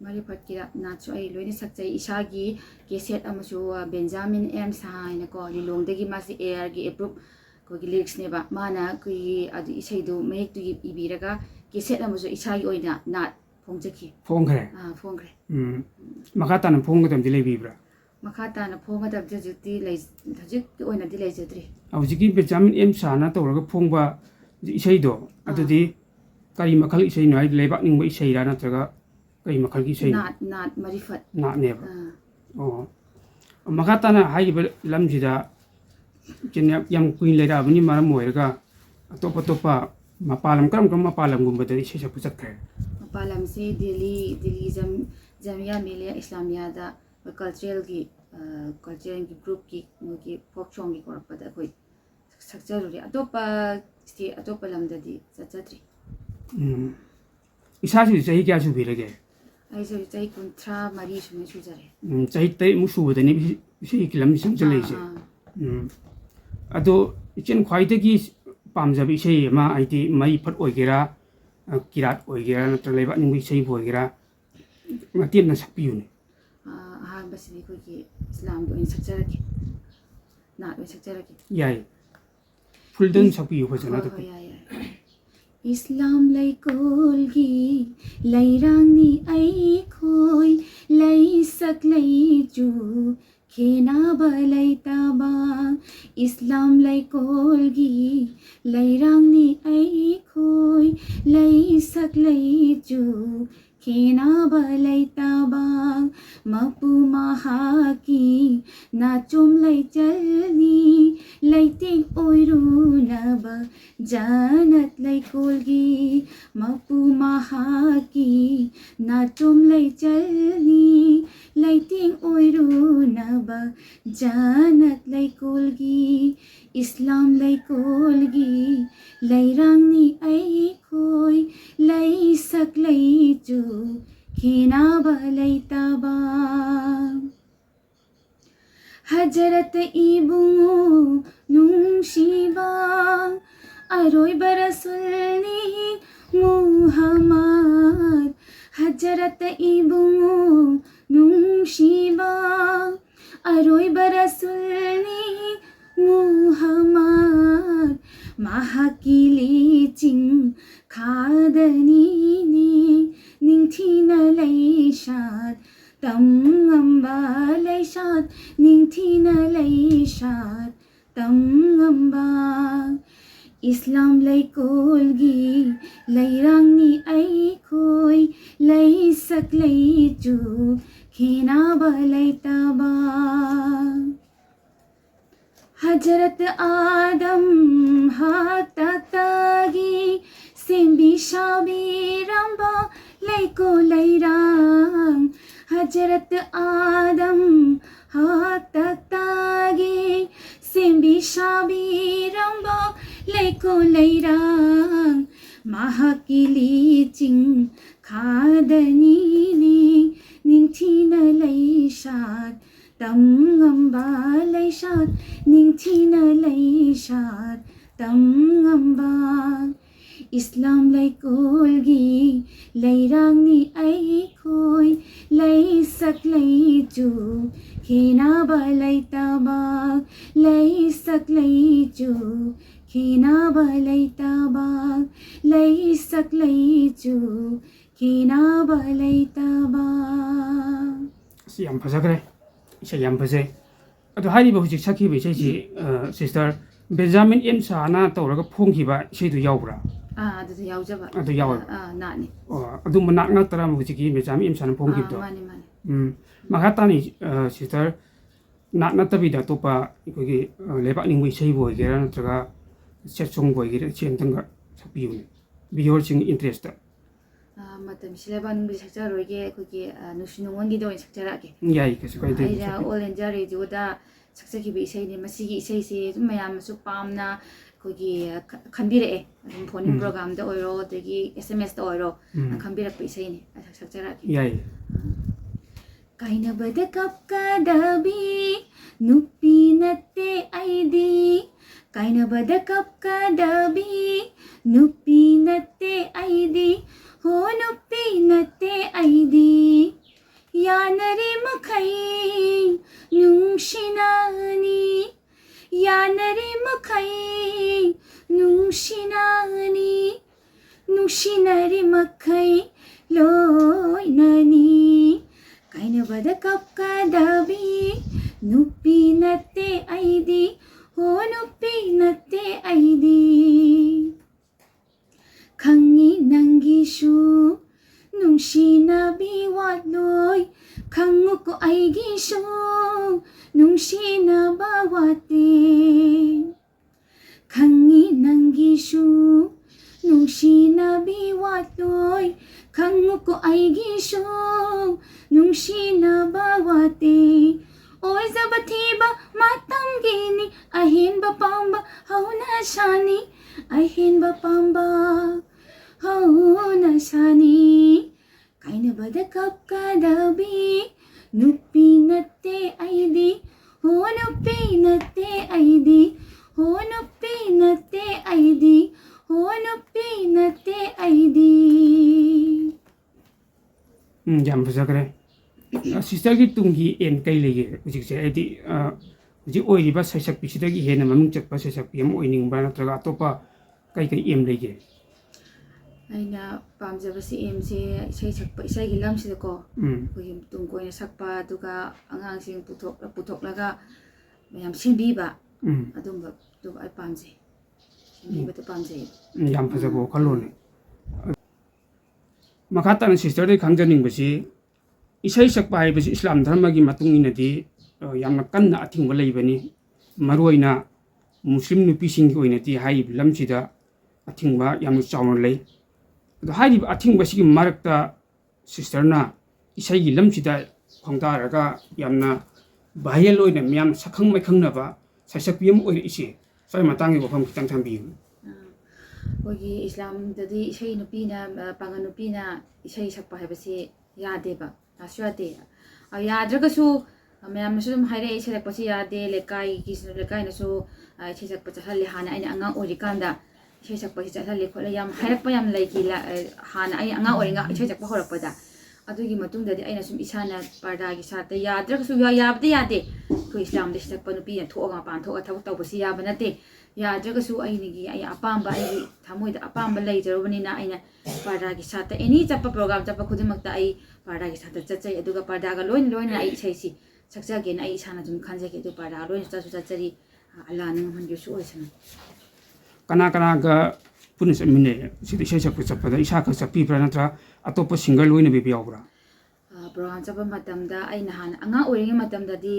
ꯃꯔꯤꯐꯠ ꯀꯤꯔꯥꯠ ꯅꯥꯠꯁꯨ ꯑꯩ ꯂꯣꯏꯅ ꯁꯛꯆꯩ ꯏꯁꯥꯒꯤ ꯀꯦꯁꯦꯠ ꯑꯃꯁꯨ ꯕꯦꯟꯖꯥꯃꯤꯟ ꯑꯦꯝ ꯁꯥꯍꯥ ꯍꯥꯏꯅꯀꯣ ꯂꯤꯂꯣꯡꯗꯒꯤ ꯃꯥꯁꯤ ARꯒꯤ ꯑꯦꯄ꯭ꯔꯨꯞ ꯑꯩꯈꯣꯏꯒꯤ ꯂꯤꯔꯤꯛꯁꯅꯦꯕ ꯃꯥꯅ ꯑꯩꯈꯣꯏꯒꯤ ꯑꯗꯨ ꯏꯁꯩꯗꯨ ꯃꯌꯦꯛꯇꯨꯒꯤ ꯏꯕꯤꯔꯒ ꯀꯦꯁꯦꯠ ꯑꯃꯁꯨ ꯏꯁꯥꯒꯤ ꯑꯣꯏꯅ ꯅꯥꯠ ꯐꯣꯡꯖꯈꯤ ꯐꯣꯡꯈ꯭ꯔꯦ ꯐꯣꯡꯈ꯭ꯔꯦ ꯃꯈꯥ ꯇꯥꯅ ꯐꯣꯡꯒꯗꯕꯗꯤ ꯂꯩꯕꯤꯕ꯭ꯔꯥ ꯃꯈꯥ ꯇꯥꯅ ꯐꯣꯡꯒꯗꯕꯗꯤ ꯍꯧꯖꯤꯛꯀꯤ ꯑꯣꯏꯅꯗꯤ ꯂꯩꯖꯗ꯭ꯔꯤ ꯍꯧꯖꯤꯛꯀꯤ ꯕꯦꯟꯖꯥꯃꯤꯟ ꯑꯦꯝ ꯁꯥꯍꯥꯅ ꯇꯧꯔꯒ ꯐꯣꯡꯕ ꯏꯁꯩꯗꯣ ꯑꯗꯨꯗꯤ ꯀꯔꯤ ꯃꯈꯜ ꯏꯁꯩꯅꯣ ꯍꯥꯏꯗꯤ ꯂꯩꯕꯥꯛ ꯅꯤꯡꯕ ꯏꯁꯩꯔꯥ ꯅꯠꯇ꯭ꯔꯒ ꯀꯔꯤ ꯃꯈꯜꯒꯤ ꯏꯁꯩꯅꯣ ꯅꯥꯠ ꯃꯔꯤꯐꯠ ꯅꯥꯠꯅꯦꯕ ꯑꯣ ꯃꯈꯥ ꯇꯥꯅ ꯍꯥꯏꯔꯤꯕ ꯂꯝꯁꯤꯗ ꯌꯥꯝ ꯀꯨꯏꯅ ꯂꯩꯔꯛꯑꯕꯅꯤ ꯃꯔꯝ ꯑꯣꯏꯔꯒ ꯑꯇꯣꯞꯄ ꯃꯄꯥꯟ ꯂꯝ ꯀꯔꯝ ꯃꯄꯥꯟ ꯂꯝꯒꯨꯝꯕꯗ ꯏꯁꯩ ꯁꯛꯄ ꯆꯠꯈ꯭ꯔꯦ ꯃꯄꯥꯟ ꯂꯝꯁꯤ ꯗꯦꯜꯂꯤ ꯖꯥꯃꯤꯌꯥ ꯃꯤꯂꯤꯌꯥ ꯏꯁꯂꯥꯃꯤꯌꯥꯗ ꯀꯜꯆꯔꯦꯜꯒꯤ ꯒ꯭ꯔꯨꯞꯀꯤ ꯃꯣꯏꯒꯤ ꯐꯣꯛ ꯁꯣꯡꯒꯤ ꯀꯧꯔꯛꯄꯗ ꯑꯩꯈꯣꯏ ꯁꯛꯆꯔꯨꯔꯦ ꯑꯇꯣꯞꯄ ꯂꯝꯗꯗꯤ ꯆꯠꯆꯗ꯭ꯔꯤ ꯏꯁꯥꯁꯤꯗꯤ ꯆꯍꯤ ꯀꯌꯥ ꯁꯨꯕꯤꯔꯒꯦ ꯑꯩꯁꯦ ꯍꯧꯖꯤꯛ ꯆꯍꯤ 34 ꯁꯨꯃꯥꯏꯅ ꯁꯨꯖꯔꯦ ꯆꯍꯤ 3 ꯁꯨꯕꯗꯅꯤ ꯏꯁꯩꯒꯤ ꯂꯝꯁꯤ ꯆꯪꯁꯤꯜꯂꯛꯏꯁꯦ ꯑꯗꯣ ꯏꯆꯦꯅ ꯈ꯭ꯋꯥꯏꯗꯒꯤ ꯄꯥꯝꯖꯕ ꯏꯁꯩ ꯑꯃ ꯍꯥꯏꯗꯤ ꯃꯔꯤꯐꯠ ꯑꯣꯏꯒꯦꯔꯥ ꯀꯤꯔꯥꯠ ꯑꯣꯏꯒꯦꯔꯥ ꯅꯠꯇ꯭ꯔꯒ ꯂꯩꯕꯥꯛ ꯅꯤꯡꯕ ꯏꯁꯩꯕꯨ ꯑꯣꯏꯒꯦꯔꯥ ꯃꯇꯦꯛꯅ ꯁꯛꯄꯤꯌꯨꯅꯦ ꯑꯍꯥꯟꯕꯁꯤꯗꯤ ꯑꯩꯈꯣꯏꯒꯤ ꯏꯁꯂꯥꯝꯒꯤ ꯑꯣꯏꯅ ꯁꯛꯆꯔꯛꯀꯦ ꯅꯥꯠ ꯑꯣꯏꯅ ꯁꯛꯆꯔꯛꯀꯦ ꯌꯥꯏ ꯐꯨꯜꯗ ꯁꯛꯄꯤꯌꯨ ꯐꯖꯅ ꯍꯣꯏ ꯌꯥꯏ ꯏꯁꯂꯥꯝ ꯂꯩꯀꯣꯜꯒꯤ ꯂꯩꯔꯥꯡꯅꯤ ꯑꯩꯈꯣꯏ ꯂꯩꯁꯛ ꯂꯩꯆꯨ ꯈꯦꯅꯕ ꯂꯩꯇꯕ ꯏꯁꯂꯥꯝ ꯂꯩꯀꯣꯜꯒꯤ ꯂꯩꯔꯥꯡꯅꯤ ꯑꯩꯈꯣꯏ ꯂꯩꯁꯛ ꯂꯩꯆꯨ ꯈꯦꯅꯕ ꯂꯩꯇꯕ ꯃꯄꯨ ꯃꯍꯥꯛꯀꯤ ꯅꯥꯆꯣꯝ ꯂꯩꯆꯜꯅꯤ ꯂꯩꯇꯦꯡ ꯑꯣꯏꯔꯨꯅꯕ ꯖꯅꯠ ꯂꯩꯀꯣꯜꯒꯤ ꯃꯄꯨ ꯃꯍꯥꯛꯀꯤ ꯅꯥꯆꯣꯝ ꯂꯩꯆꯜꯅꯤ ꯂꯩꯇꯦꯡ ꯑꯣꯏꯔꯨꯅꯕ ꯖꯅꯠ ꯂꯩꯀꯣꯜꯒꯤ ꯏꯁꯂꯥꯝ ꯂꯩꯀꯣꯜꯒꯤ ꯂꯩꯔꯥꯡꯅꯤ ꯑꯩꯈꯣꯏ ꯂꯩꯁꯛ ꯂꯩꯆꯨ ꯈꯦꯅꯕ ꯂꯩꯇꯕ ꯍꯖꯔꯠ ꯏꯕꯨꯡꯉꯣ ꯅꯨꯡꯁꯤꯕ ꯑꯔꯣꯏꯕ ꯔꯁꯨꯜꯅꯤ ꯃꯨꯍꯝꯃꯗ ꯍꯖꯔꯠ ꯏꯕꯨꯡꯉꯣ ꯅꯨꯡꯁꯤꯕ ꯑꯔꯣꯏꯕ ꯔꯁꯨꯜꯅꯤ ꯃꯨꯍꯝꯃꯗ ꯃꯍꯥꯛꯀꯤ ꯂꯤꯆꯤꯡ ꯈꯥꯗꯅꯤꯅꯦ ꯅꯤꯡꯊꯤꯅ ꯂꯩꯁꯥꯠ ꯇꯝꯉꯝꯕ ꯂꯩꯁꯥꯠ ꯅꯤꯡꯊꯤꯅ ꯂꯩꯁꯥꯠ ꯇꯝꯉꯝꯕ ꯏꯁꯂꯥꯝ ꯂꯩꯀꯣꯜꯒꯤ ꯂꯩꯔꯥꯡꯅꯤ ꯑꯩꯈꯣই ꯂꯩꯁꯛ ꯂꯩꯆꯨ ꯈꯦꯅꯕ ꯂꯩꯇꯕ हजरत आदम हातक्तागी सेंबी शाबीरंबा लैको लैरांग हजरत आदम हातक्तागी सेंबी शाबीरंबा लैको लैरांग महाकिली चिंग खादनीनी निंगथीना लैशात तमंगंबा लैशात निंगथीना लैशात तमंगंबा इस्लाम लैकोलगी लैरांगनी ऐखोई लैसक लैचु ꯆꯨ ꯈꯦꯅꯕ ꯂꯩꯇꯕ ꯂꯩꯁꯛ ꯂꯩꯆꯨ ꯈꯦꯅꯕ ꯂꯩꯇꯕ ꯂꯩꯁꯛ ꯂꯩꯆꯨ ꯈꯦꯅꯕ ꯂꯩꯇꯕ ꯑꯁꯤ ꯌꯥꯝ ꯐꯖꯈ꯭ꯔꯦ ꯏꯁꯩ ꯌꯥꯝ ꯐꯖꯩ ꯑꯗꯣ ꯍꯥꯏꯔꯤꯕ ꯍꯧꯖꯤꯛ ꯁꯛꯈꯤꯕ ꯏꯁꯩꯁꯤ ꯁꯤꯁꯇꯔ ꯕꯦꯟꯖꯥꯃꯤꯟ ꯑꯦꯝ ꯁꯥꯅ ꯇꯧꯔꯒ ꯐꯣꯡꯈꯤꯕ ꯏꯁꯩꯗꯨ ꯌꯥꯎꯕ꯭ꯔꯥ ꯑꯗꯨꯗ ꯌꯥꯎꯖꯕ ꯑꯗꯨ ꯌꯥꯎꯋꯦꯕ ꯅꯥꯠꯅꯤ ꯑꯣ ꯑꯗꯨꯝꯕ ꯅꯥꯠ ꯉꯥꯛꯇꯔꯥ ꯍꯧꯖꯤꯛꯀꯤ ꯕꯦꯟꯖꯥꯃꯤꯟ ꯑꯦꯝ ꯁꯥꯅ ꯐꯣꯡꯈꯤꯕꯗꯣ ꯃꯥꯅꯤ ꯃꯥꯅꯤ ꯃꯈꯥ ꯇꯥꯅ ꯁꯤꯁꯇꯔ ꯅꯥꯠ ꯅꯠꯇꯕꯤꯗ ꯑꯇꯣꯞꯄ ꯑꯩꯈꯣꯏꯒꯤ ꯂꯩꯕꯥꯛ ꯅꯤꯡꯕ ꯏꯁꯩꯕꯨ ꯑꯣꯏꯒꯦꯔꯥ ꯅꯠꯇ꯭ꯔꯒ ꯁꯦꯠ ꯁꯣꯡꯕꯨ ꯑꯣꯏꯒꯦꯔꯥ ꯏꯆꯦ ꯑꯃꯇꯪꯒ ꯁꯛꯄꯤꯌꯨꯅꯦ ꯚꯤꯌꯣꯔꯁꯤꯡꯒꯤ ꯏꯟꯇꯔꯦꯁꯇ ꯃꯇꯝꯁꯤ ꯂꯩꯕꯥꯛ ꯅꯤꯡꯕꯗꯤ ꯁꯛꯆꯔꯣꯏꯒꯦ ꯑꯩꯈꯣꯏꯒꯤ ꯅꯨꯡꯁꯤ ꯅꯨꯡꯉꯣꯟꯒꯤꯗ ꯑꯣꯏꯅ ꯁꯛꯆꯔꯛꯑꯒꯦ ꯌꯥꯏ ꯀꯩꯁꯨ ꯀꯥꯏꯗꯦ ꯑꯩꯅ ꯑꯣꯜ ꯏꯟꯗꯤꯌꯥ ꯔꯦꯗꯤꯑꯣꯗ ꯁꯛꯆꯈꯤꯕ ꯏꯁꯩꯅꯤ ꯃꯁꯤꯒꯤ ꯏꯁꯩꯁꯤ ꯑꯗꯨꯝ ꯃꯌꯥꯝꯅꯁꯨ ꯄꯥꯝꯅ ꯑꯩꯈꯣꯏꯒꯤ ꯈꯟꯕꯤꯔꯛꯑꯦ ꯑꯗꯨꯝ ꯐꯣꯟ ꯄ꯭ꯔꯣꯒꯥꯝꯗ ꯑꯣꯏꯔꯣ ꯑꯗꯒꯤ SMS ꯗ ꯑꯣꯏꯔꯣ ꯈꯟꯕꯤꯔꯛꯄ ꯏꯁꯩꯅꯤ ꯁꯛꯆꯔꯛꯑꯒꯦ ꯌꯥꯏ ꯀꯥꯏꯅꯕꯗ ꯀꯞꯀꯗꯕꯤ ꯅꯨꯄꯤ ꯅꯠꯇꯦ ꯑꯩꯗꯤ ꯀꯥꯏꯅꯕꯗ ꯀꯞꯀꯗꯕꯤ ꯅꯨꯄꯤ ꯅꯠꯇꯦ ꯑꯩꯗꯤ ꯍꯣ ꯅꯨꯄꯤ ꯅꯠꯇꯦ ꯑꯩꯗꯤ ꯌꯥꯅꯔꯦ ꯃꯈꯩ ꯅꯨꯡꯁꯤꯅꯅꯤ ꯌꯥꯅꯔꯦ ꯃꯈꯩ ꯅꯨꯡꯁꯤꯅꯅꯤ ꯅꯨꯡꯁꯤꯅꯔꯦ ꯃꯈꯩ ꯂꯣꯏꯅꯅꯤ ꯀꯥꯏꯅꯕꯗ ꯀꯞꯀꯗꯕꯤ ꯅꯨꯄꯤ ꯅꯠꯇꯦ ꯑꯩꯗꯤ ꯍꯣ ꯅꯨꯄꯤ ꯅꯠꯇꯦ ꯑꯩꯗꯤ ꯈꯪꯉꯤ ꯅꯪꯒꯤꯁꯨ ꯅꯨꯡꯁꯤꯅꯕꯤ ꯋꯥꯠꯂꯣꯏ ꯈꯪꯉꯨꯀꯣ ꯑꯩꯒꯤꯁꯨ ꯅꯨꯡꯁꯤꯅꯕ ꯋꯥꯠꯇꯦ ꯈꯪꯉꯤ ꯅꯪꯒꯤꯁꯨ ꯅꯨꯡꯁꯤꯅꯕꯤ ꯋꯥꯠꯂꯣꯏ ꯈꯪꯉꯨꯀꯣ ꯑꯩꯒꯤꯁꯨ ꯅꯨꯡꯁꯤꯅꯕ ꯋꯥꯠꯇꯦ ꯑꯣꯏꯖꯕ ꯊꯤꯕ ꯃꯇꯝꯒꯤꯅꯤ ꯑꯍꯦꯟꯕ ꯄꯥꯝꯕ ꯍꯧꯅꯁꯥꯅꯤ ꯑꯍꯦꯟꯕ ꯄꯥꯝꯕ ꯍꯧꯅꯁꯥꯅꯤ ꯀꯥꯏꯅꯕꯗ ꯀꯞꯀꯗꯕꯤ ꯅꯨꯄꯤ ꯅꯠꯇꯦ ꯑꯩꯗꯤ ꯍꯣ ꯅꯨꯄꯤ ꯅꯠꯇꯦ ꯑꯩꯗꯤ ꯍꯣ ꯅꯨꯄꯤ ꯅꯠꯇꯦ ꯑꯩꯗꯤ ꯍꯣ ꯅꯨꯄꯤ ꯅꯠꯇꯦ ꯑꯩꯗꯤ ꯌꯥꯝ ꯐꯖꯈ꯭ꯔꯦ ꯁꯤꯁꯇꯔꯒꯤ ꯇꯨꯡꯒꯤ ꯑꯦꯝ ꯀꯩ ꯂꯩꯒꯦ ꯍꯧꯖꯤꯛꯁꯦ ꯍꯥꯏꯗꯤ ꯍꯧꯖꯤꯛ ꯑꯣꯏꯔꯤꯕ ꯁꯩꯁꯛꯄꯤꯁꯤꯗꯒꯤ ꯍꯦꯟꯅ ꯃꯃꯤꯡ ꯆꯠꯄ ꯁꯩꯁꯛꯄꯤ ꯑꯃ ꯑꯣꯏꯅꯤꯡꯕ꯭ꯔꯥ ꯅꯠꯇ꯭ꯔꯒ ꯑꯇꯣꯞꯄ ꯀꯩ ꯑꯦꯝ ꯂꯩꯒꯦ ꯑꯩꯅ ꯄꯥꯝꯖꯕꯁꯤ ꯑꯦꯝꯁꯤ ꯏꯁꯩ ꯁꯛꯄ ꯏꯁꯩꯒꯤ ꯂꯝꯁꯤꯗꯀꯣ ꯑꯩꯈꯣꯏꯒꯤ ꯇꯨꯡ ꯀꯣꯏꯅ ꯁꯛꯄ ꯑꯗꯨꯒ ꯑꯉꯥꯡꯁꯤꯡ ꯄꯨꯊꯣꯛꯂꯒ ꯃꯌꯥꯝ ꯁꯤꯟꯕꯤꯕ ꯑꯗꯨꯝꯕꯗꯨ ꯑꯩ ꯄꯥꯝꯖꯩ ꯁꯤꯟꯕꯤꯕꯗꯨ ꯄꯥꯝꯖꯩ ꯌꯥꯝ ꯐꯖꯕ ꯋꯥꯈꯜꯂꯣꯟꯅꯤ ꯃꯈꯥ ꯇꯥꯅ ꯁꯤꯁꯇꯔꯗꯒꯤ ꯈꯪꯖꯅꯤꯡꯕꯁꯤ ꯏꯁꯩ ꯁꯛꯄ ꯍꯥꯏꯕꯁꯤ ꯏꯁꯂꯥꯝ ꯙꯔꯃꯒꯤ ꯃꯇꯨꯡ ꯏꯟꯅꯗꯤ ꯌꯥꯝꯅ ꯀꯟꯅ ꯑꯊꯤꯡꯕ ꯂꯩꯕꯅꯤ ꯃꯔꯨꯑꯣꯏꯅ ꯃꯨꯁꯂꯤꯝ ꯅꯨꯄꯤꯁꯤꯡꯒꯤ ꯑꯣꯏꯅꯗꯤ ꯍꯥꯏꯔꯤꯕ ꯂꯝꯁꯤꯗ ꯑꯊꯤꯡꯕ ꯌꯥꯝꯅ ꯆꯥꯎꯅ ꯂꯩ ꯑꯗꯣ ꯍꯥꯏꯔꯤꯕ ꯑꯊꯤꯡꯕꯁꯤꯒꯤ ꯃꯔꯛꯇ ꯁꯤꯁꯇꯔꯅ ꯏꯁꯩꯒꯤ ꯂꯝꯁꯤꯗ ꯈꯣꯡꯗꯥꯔꯒ ꯌꯥꯝꯅ ꯚꯥꯏꯔꯦꯜ ꯑꯣꯏꯅ ꯃꯤꯌꯥꯝꯅ ꯁꯛꯈꯪ ꯃꯥꯏꯈꯪꯅꯕ ꯁꯩꯁꯛꯄꯤ ꯑꯃ ꯑꯣꯏꯔꯛꯏꯁꯦ ꯁ꯭ꯋꯥꯏ ꯃꯇꯥꯡꯒꯤ ꯋꯥꯐꯝ ꯈꯤꯇꯪ ꯊꯝꯕꯤꯌꯨ ꯑꯩꯈꯣꯏꯒꯤ ꯏꯁꯂꯥꯝꯗꯗꯤ ꯏꯁꯩ ꯅꯨꯄꯤꯅ ꯄꯥꯉꯜ ꯅꯨꯄꯤꯅ ꯏꯁꯩ ꯁꯛꯄ ꯍꯥꯏꯕꯁꯤ ꯌꯥꯗꯦꯕ ꯌꯥꯁꯨ ꯌꯥꯗꯦ ꯌꯥꯗ꯭ꯔꯒꯁꯨ ꯃꯌꯥꯝꯅꯁꯨ ꯑꯗꯨꯝ ꯍꯥꯏꯔꯛꯑꯦ ꯏꯁꯩ ꯁꯛꯄꯁꯤ ꯌꯥꯗꯦ ꯂꯩꯀꯥꯏꯅꯁꯨ ꯏꯁꯩ ꯁꯛꯄ ꯆꯠꯍꯜꯂꯦ ꯍꯥꯟꯅ ꯑꯩꯅ ꯑꯉꯥꯡ ꯑꯣꯏꯔꯤꯀꯥꯟꯗ ꯏꯁꯩ ꯁꯛꯄꯁꯤ ꯆꯠꯍꯜꯂꯦ ꯈꯣꯠꯂꯦ ꯌꯥꯝ ꯍꯥꯏꯔꯛꯄ ꯌꯥꯝ ꯂꯩꯈꯤ ꯍꯥꯟꯅ ꯑꯩ ꯑꯉꯥꯡ ꯑꯣꯏꯔꯤꯉꯩ ꯏꯁꯩ ꯁꯛꯄ ꯍꯧꯔꯛꯄꯗ ꯑꯗꯨꯒꯤ ꯃꯇꯨꯡꯗꯗꯤ ꯑꯩꯅ ꯁꯨꯝ ꯏꯁꯥꯅ ꯄꯔꯗꯥꯒꯤ ꯁꯥꯠꯇ ꯌꯥꯗ꯭ꯔꯒꯁꯨ ꯌꯥꯕꯗꯤ ꯌꯥꯗꯦ ꯑꯩꯈꯣꯏ ꯏꯁꯂꯥꯝꯗ ꯁꯛꯄ ꯅꯨꯄꯤꯅ ꯊꯣꯛꯑꯒ ꯃꯄꯥꯟ ꯊꯣꯛꯑꯒ ꯊꯕꯛ ꯇꯧꯕꯁꯤ ꯌꯥꯕ ꯅꯠꯇꯦ ꯌꯥꯗ꯭ꯔꯒꯁꯨ ꯑꯩ ꯑꯄꯥꯝꯕ ꯑꯩꯒꯤ ꯊꯃꯣꯏꯗ ꯑꯄꯥꯝꯕ ꯂꯩꯖꯔꯨꯕꯅꯤꯅ ꯑꯩꯅ ꯄꯔꯗꯥꯒꯤ ꯁꯥꯠꯇ ꯑꯦꯅꯤ ꯆꯠꯄ ꯄ꯭ꯔꯣꯒ꯭ꯔꯥꯝ ꯆꯠꯄ ꯈꯨꯗꯤꯡꯃꯛꯇ ꯑꯩ ꯄꯔꯗꯥꯒꯤ ꯁꯥꯠꯇ ꯆꯠꯆꯩ ꯑꯗꯨꯒ ꯄꯔꯗꯥꯒ ꯂꯣꯏꯅ ꯑꯩ ꯏꯁꯩꯁꯤ ꯁꯛꯆꯒꯦꯅ ꯑꯩ ꯏꯁꯥꯅ ꯑꯗꯨꯝ ꯈꯟꯖꯒꯦ ꯑꯗꯨ ꯄꯔꯗꯥ ꯂꯣꯏꯅ ꯆꯠꯆꯔꯤ ꯑꯜꯂꯥꯍꯅ ꯉꯝꯍꯟꯕꯤꯔꯁꯨ ꯑꯣꯏꯁꯅꯨ ꯀꯅꯥꯒ ꯄꯨꯟꯅ ꯆꯠꯃꯤꯟꯅꯩ ꯁꯤꯗ ꯏꯁꯩ ꯁꯛꯄ ꯆꯠꯄꯗ ꯏꯁꯥ ꯈꯛ ꯆꯠꯄꯤꯕ꯭ꯔꯥ ꯅꯠꯇ꯭ꯔꯒ ꯑꯇꯣꯞꯄ ꯁꯤꯡꯒꯔ ꯂꯣꯏꯅꯕꯤꯕ ꯌꯥꯎꯕ꯭ꯔꯥ ꯄ꯭ꯔꯣꯒ꯭ꯔꯥꯝ ꯆꯠꯄ ꯃꯇꯝꯗ ꯑꯩꯅ ꯍꯥꯟꯅ ꯑꯉꯥꯡ ꯑꯣꯏꯔꯤꯉꯩ ꯃꯇꯝꯗꯗꯤ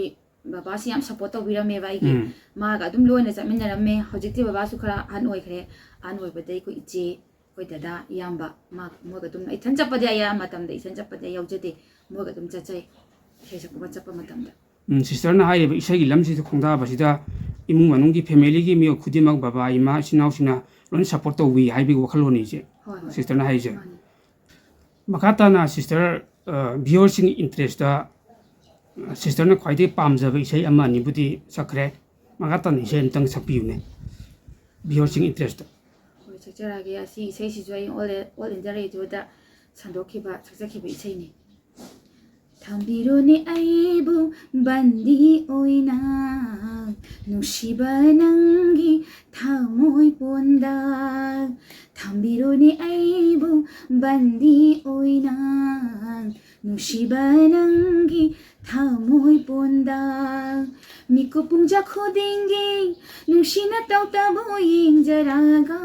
ꯕꯕꯥꯁꯤ ꯌꯥꯝ ꯁꯞꯄꯣꯔꯠ ꯇꯧꯕꯤꯔꯝꯃꯦꯕ ꯑꯩꯒꯤ ꯃꯥꯒ ꯑꯗꯨꯝ ꯂꯣꯏꯅ ꯆꯠꯃꯤꯟꯅꯔꯝꯃꯦ ꯍꯧꯖꯤꯛꯇꯤ ꯕꯕꯥꯁꯨ ꯈꯔ ꯑꯍꯟ ꯑꯣꯏꯈ꯭ꯔꯦ ꯑꯍꯟ ꯑꯣꯏꯕꯗꯩ ꯑꯩꯈꯣꯏ ꯏꯆꯦ ꯑꯩꯈꯣꯏ ꯗꯗꯥ ꯏꯌꯥꯝꯕ ꯃꯣꯏꯒ ꯑꯗꯨꯝ ꯏꯊꯟ ꯆꯠꯄꯗꯤ ꯑꯌꯥꯝꯕ ꯃꯇꯝꯗ ꯏꯊꯟ ꯆꯠꯄꯗꯤ ꯑꯩ ꯌꯥꯎꯖꯗꯦ ꯃꯣꯏꯒ ꯑꯗꯨꯝ ꯆꯠꯆꯩ ꯏꯁꯩ ꯁꯛꯄ ꯆꯠꯄ ꯃꯇꯝꯗ ꯁꯤꯁꯇꯔꯅ ꯍꯥꯏꯔꯤꯕ ꯏꯁꯩꯒꯤ ꯂꯝꯁꯤꯗ ꯈꯣꯡꯗꯥꯕꯁꯤꯗ ꯏꯃꯨꯡ ꯃꯅꯨꯡꯒꯤ ꯐꯦꯃꯤꯂꯤꯒꯤ ꯃꯤꯑꯣꯏ ꯈꯨꯗꯤꯡꯃꯛ ꯕꯕꯥ ꯏꯃꯥ ꯏꯆꯤꯟ ꯏꯅꯥꯎꯁꯤꯡꯅ ꯂꯣꯏꯅ ꯁꯞꯄꯣꯔꯠ ꯇꯧꯕꯤ ꯍꯥꯏꯕꯒꯤ ꯋꯥꯈꯜꯂꯣꯟꯅꯤꯁꯦ ꯍꯣꯏ ꯁꯤꯁꯇꯔꯅ ꯍꯥꯏꯔꯤꯁꯦ ꯃꯥꯅꯤ ꯃꯈꯥ ꯇꯥꯅ ꯁꯤꯁꯇꯔ ꯚꯤꯌꯣꯔꯁꯤꯡꯒꯤ ꯏꯟꯇꯔꯦꯁꯇ ꯁꯤꯁꯇꯔꯅ ꯈ꯭ꯋꯥꯏꯗꯒꯤ ꯄꯥꯝꯖꯕ ꯏꯁꯩ ꯑꯃ ꯑꯅꯤꯕꯨꯗꯤ ꯁꯛꯈ꯭ꯔꯦ ꯃꯈꯥ ꯇꯥꯅ ꯏꯁꯩ ꯑꯃꯇꯪ ꯁꯛꯄꯤꯌꯨꯅꯦ ꯚꯤꯌꯣꯔꯁꯤꯡ ꯏꯟꯇꯔꯦꯁꯇ ꯍꯣꯏ ꯁꯛꯆꯔꯛꯑꯒꯦ ꯑꯁꯤ ꯏꯁꯩꯁꯤꯁꯨ ꯑꯩ ꯑꯣꯜ ꯏꯟꯗꯤꯌꯥ ꯔꯦꯗꯤꯑꯣꯗ ꯁꯟꯗꯣꯛꯈꯤꯕ ꯁꯛꯆꯈꯤꯕ ꯏꯁꯩꯅꯤ ꯊꯝꯕꯤꯔꯣꯅꯦ ꯑꯩꯕꯨ ꯕꯟꯗꯤ ꯑꯣꯏꯅ ꯅꯨꯡꯁꯤꯕ ꯅꯪꯒꯤ ꯊꯃꯣꯏꯄꯣꯟꯗ ꯊꯝꯕꯤꯔꯣꯅꯦ ꯑꯩꯕꯨ ꯕꯟꯗꯤ ꯑꯣꯏꯅ ꯅꯨꯡꯁꯤꯕ ꯅꯪꯒꯤ ꯊꯃꯣꯏꯄꯣꯟꯗ ꯃꯤꯀꯨꯞ ꯄꯨꯡꯖꯥ ꯈꯨꯗꯤꯡꯒꯤ ꯅꯨꯡꯁꯤꯅ ꯇꯧꯇꯕꯨ ꯌꯦꯡꯖꯔꯒ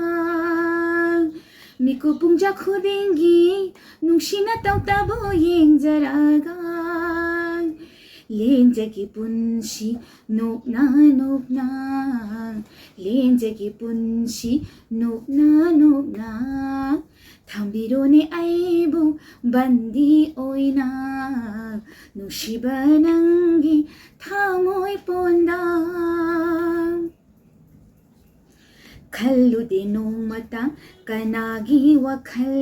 미국 붕자 खुदिंगी नुंशीना तौताबो येंजरागा लेंजगी पुंशी नोकना नोकना लेंजगी पुंशी नोकना नोकना थंबिरोने आइबु बंदी ओइना नुंशीबा नंगी थामोय पोंदा खल्लुदे नोंमता कनागी वखल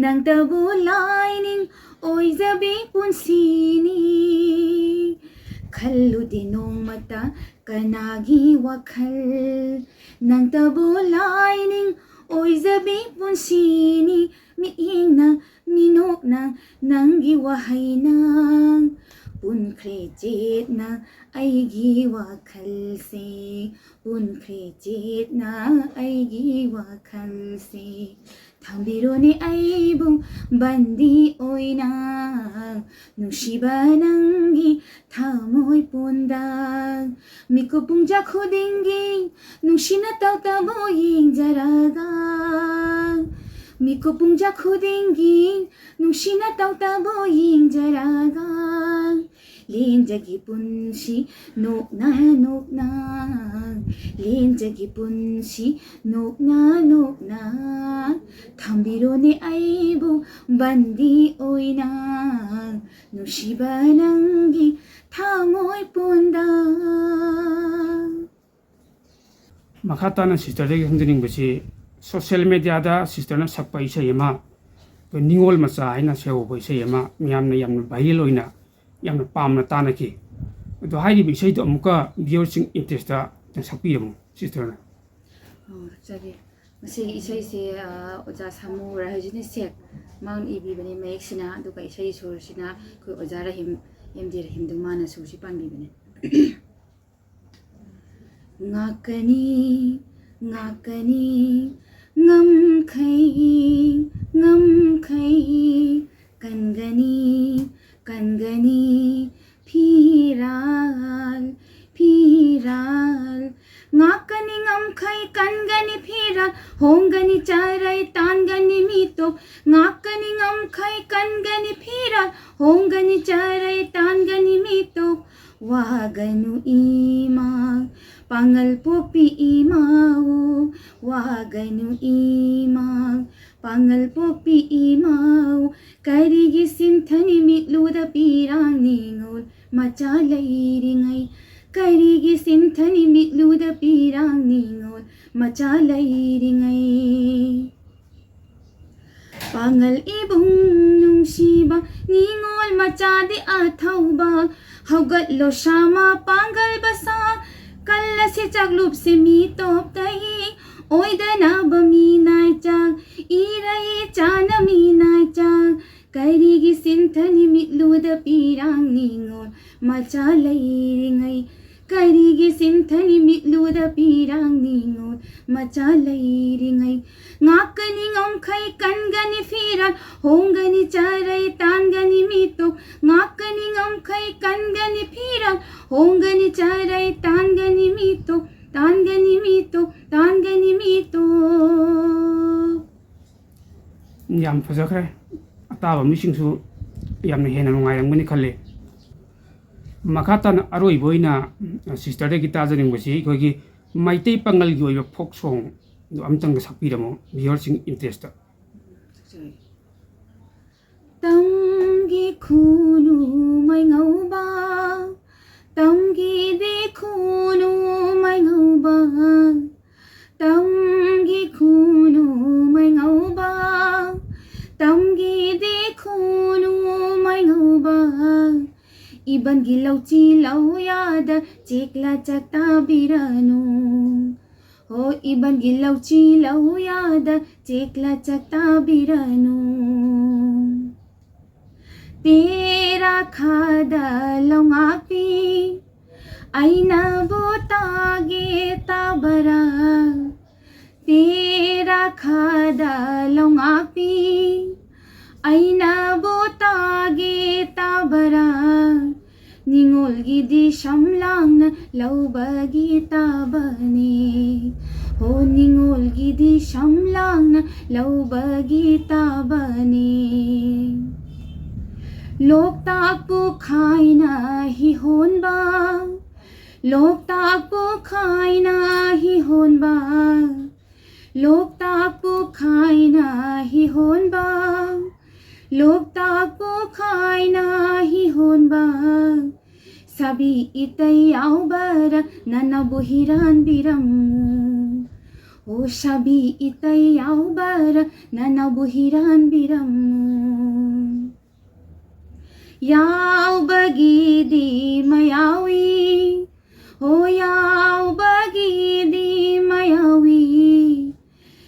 नंगतबु लाइनिंग ओइजबे पुंसीनी खल्लुदे नोंमता कनागी वखल नंगतबु लाइनिंग ओइजबे पुंसीनी मियेंगना मिनोकना नंगी वहाइना पुनख्रे चेतना अइगी वखल से पुनख्रे चेतना अइगी वखल से थंबिरोने अइबु बंदी ओइना नुंशीबा नंगी थामोय पोंदा मिकु पुंजा खुदिंगी नुंशीना तौताबो येंजरागा मिकु पुंजा खुदिंगी नुंशीना तौताबो येंजरागा लेंजगी पुंशी नोकना नोकना लेंजगी पुंशी नोकना नोकना थंबिरोने आइबु बंदी ओइना नुंशीबा नंगी थामोय पोंदा मखाताना सिस्टरदगी खंजनिंगबसी सोशल मीडियादा सिस्टरना सकपा इसै अमा निंगोल मचा हाइना सेवबा इसै अमा मियामना यामना भाइरल ओइना यामना पामना तानकी अदो हाइरिबि इसैदो अमुका व्यूअर्सिंग इंटरेस्टदा सकपिरमु सिस्टरना जगे मसी इसैसे ओजा सामु राहजिने सेक माउन इबिबने मयेक्सिना दुका इसै सोरसिना कोइ ओजा रहिम एमडी रहिम दुमाना सुसि पांबिबने ngakani ngakani ngamkhai kangani kangani phiral phiral ngakani ngamkhai kangani phiral hongani charai tangani mito ngakani ngamkhai kangani phiral hongani charai tangani mito waganu ima pangal popi imau waganu imau pangal popi imau karigi sinthani mitluda pirang ningol machalairingai karigi sinthani mitluda pirang ningol machalairingai pangal ibung nungsiba ningol machade athauba haugatlo shama pangal basa कल्ला से चगलुप से मी तोप तही ओइदना बमी नाय चाग इरही चान मी नाय चाग करिगी सिंथनी मिलुद पीरांग निंगोल मचा लैरिंगै करिगी सिंथनी मिलुद पीरांग निंगोल मचा लैरिंगै ngakani ngomkhai kangani firan hongani charai tangani mito ngakani ngomkhai kangani firan hongani charai tangani mito tangani mito tangani mito yam fajakre ataba misingsu yamna hena nungayangmani khalle makhatana aroi boina sister de gitajaningbasi kogi maitei pangal gi oiba folk song amtang sakpiramo viewing interest tamgi khunu mai ngauba tamgi de khunu mai ngauba tamgi khunu mai ngauba tamgi de khunu mai ngauba iban gilauchi lauyada chekla chakta biranu हो इबन गिलौची लौयाद चेकला चकता बिरनु तेरा राखादा लौङापी ऐनाबो तागे ताबरा तेरा खादा लौङापी ऐनाबो तागे ताबरा निङोलगिदि समलांना लौबगी ताबने हो निङोलगिदि समलांना लौबगी ताबने लोकताकपु खाइना हि होनबा लोकताकपु खाइना हि होनबा लोकताकपु खाइना हि होनबा लोकताकपु खाइना हि होनबा सभी इतै आउबर ननबु हिरान बिरम्मु ओ सभी इतै आउबर ननबु हिरान बिरम्मु याउबगिदि मयावी ओ याउबगिदि मयावी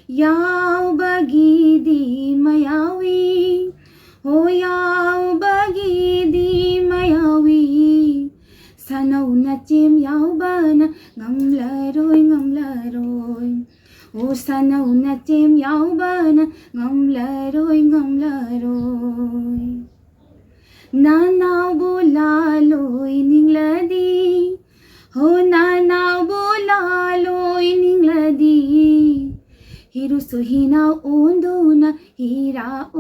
याउबगिदि मयावी ओ याउबगिदि मयावी सनौ नचेम याउबन ngamlaroy ngamlaroy o sanaw nachem yaubana ngamlaroy ngamlaroy nanaw bulaloy ningladi ho nanaw bulaloy ningladi hiru suhina onduna hira o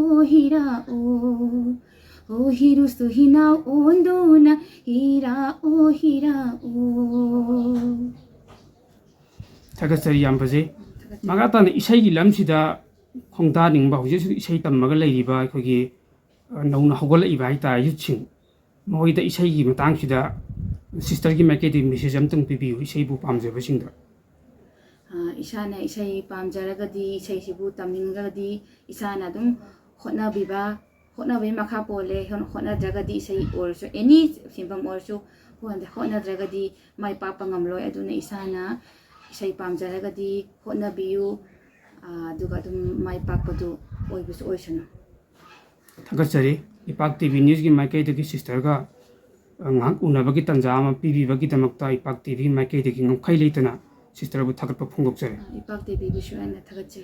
hiru suhina onduna hira o थागतरी याम फजे मगाता इसाई की लमसिदा खोंदा निंबा हुजे इसाई तमगा लेरिबा अखोगी नौना हगल इबा हिता युचिंग मोइदा इसाई की मतंग सिदा सिस्टर की मैकेडी मेसेज अमतंग पिबी इसाई बु पामजेबा सिंगदा इसाना इसाई पामजरगदी इसाई सिबु तमिंगदी इसाना दुम होटनाबै मखा पोले होटनाद्रगदी इसाई ओरसो एनी सिम्बम ओरसो होटनाद्रगदी माइ पापा ngamloi aduna isana isai pamjaragadi hotnabiyu aduga dum mai pakpadu oibus oisana थागतरी इपाक टीवी न्यूज की माइके दगी सिस्टर का ngak unabagi tanja ama pibi bagi damakta ipak tv maike degi ngkai leitana sister bu thakap phungok jare ipak TV bishwana thagache